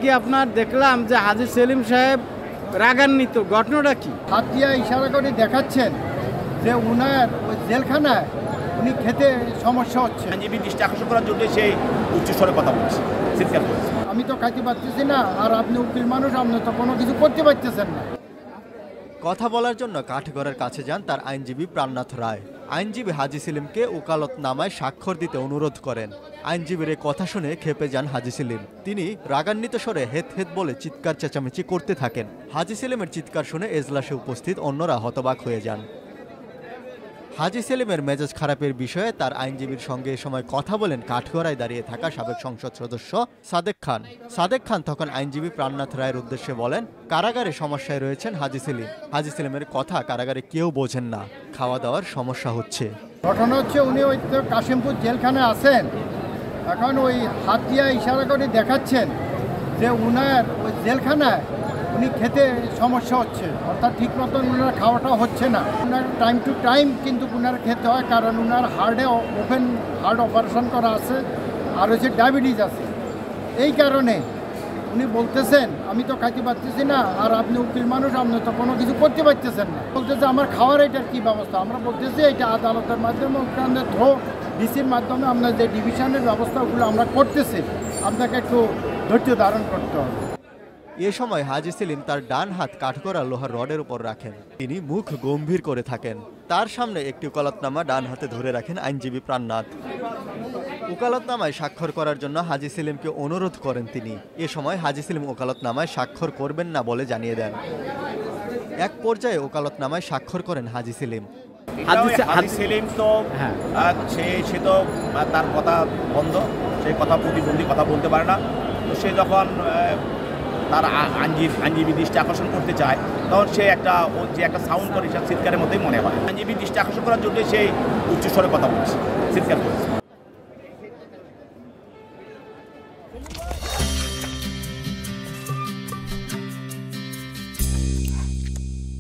কি আপনার দেখলাম যে হাজী সেলিম সাহেব রাগান্বিত, ঘটনাটা কি? হাত দিয়ে ইশারা করে দেখাচ্ছেন যে উনার ওই জেলখানায় উনি খেতে সমস্যা হচ্ছে। আইনজীবী দৃষ্টি আকর্ষণ করার জন্য সেই উচ্চস্বরে কথা বলছে, চিৎকার করেছে। আমি তো খাইতে পারতেছি না, আর আপনি উকিল মানুষ, আপনি তো কোনো কিছু করতে পারতেছেন না। কথা বলার জন্য কাঠগড়ের কাছে যান তার আইনজীবী প্রাণনাথ রায়। আইনজীবী হাজী সেলিমকে ওকালতনামায় স্বাক্ষর দিতে অনুরোধ করেন। আইনজীবীর এই কথা শুনে ক্ষেপে যান হাজী সেলিম। তিনি রাগান্বিত স্বরে হেত হেত বলে চিৎকার চেঁচামেচি করতে থাকেন। হাজী সেলিমের চিৎকার শুনে এজলাসে উপস্থিত অন্যরা হতবাক হয়ে যান। হাজী সেলিমের মেজাজ খারাপের বিষয়ে তার আইনজীবীর সঙ্গে এ সময় কথা বলেন কাঠগড়ায় দাঁড়িয়ে থাকা সাবেক সংসদ সদস্য সাদেক খান। সাদেক খান তখন আইনজীবী প্রাণনাথ রায়ের উদ্দেশ্যে বলেন, কারাগারে সমস্যায় রয়েছেন হাজী সেলিম। হাজী সেলিমের কথা কারাগারে কেউ বোঝেন না, খাওয়া দাওয়ার সমস্যা হচ্ছে। ঘটনা হচ্ছে উনি ওই তো কাশিমপুর জেলখানায় আছেন, এখন ওই হাত দিয়ে ইশারা করে দেখাচ্ছেন যে উনার ওই জেলখানায় উনি খেতে সমস্যা হচ্ছে, অর্থাৎ ঠিক মতন উনার খাওয়াটা হচ্ছে না। উনার টাইম টু টাইম কিন্তু উনার খেতে হয়, কারণ উনার হার্টে ওপেন হার্ট অপারেশন করা আছে, আর হচ্ছে ডায়াবেটিস আছে। এই কারণে উনি বলতেছেন আমি তো খাইতে পারতেছি না, আর আপনি উকিল মানুষ, আপনি তো কোনো কিছু করতে পারতেছেন না। বলতেছে আমার খাওয়ার এটার কী ব্যবস্থা? আমরা বলতেছি এটা আদালতের মাধ্যমে, ওখানে থ্রো ডিসির মাধ্যমে আমরা যে ডিভিশনের ব্যবস্থাগুলো আমরা করতেছি, আপনাকে একটু ধৈর্য ধারণ করতে হবে। এ সময় হাজী সেলিম তার ডান হাত কাঠগড়া লোহার রডের উপর রাখেন। তিনি মুখ গম্ভীর করে থাকেন। তার সামনে একটি ওকালতনামা ডান হাতে ধরে রাখেন আইনজীবী প্রাণনাথ। ওকালতনামায় স্বাক্ষর করার জন্য হাজী সেলিমকে অনুরোধ করেন তিনি। এ সময় হাজী সেলিম ওকালতনামায় স্বাক্ষর করবেন না বলে জানিয়ে দেন। এক পর্যায়ে ওকালতনামায় স্বাক্ষর করেন হাজী সেলিম। হাজী সেলিম তো সে তো তার কথা বন্ধ, সে কথা প্রতিবন্ধী, কথা বলতে পারে না। তো সে যখন তার আইনজীবী দৃষ্টি আকর্ষণ করতে চায়, তখন সে একটা সাউন্ড করে, চিৎকারের মধ্যেই মনে হয়। আইনজীবী দৃষ্টি আকর্ষণ করার জন্য সেই উচ্চস্বরে কথা বলছে, চিৎকার করেছে।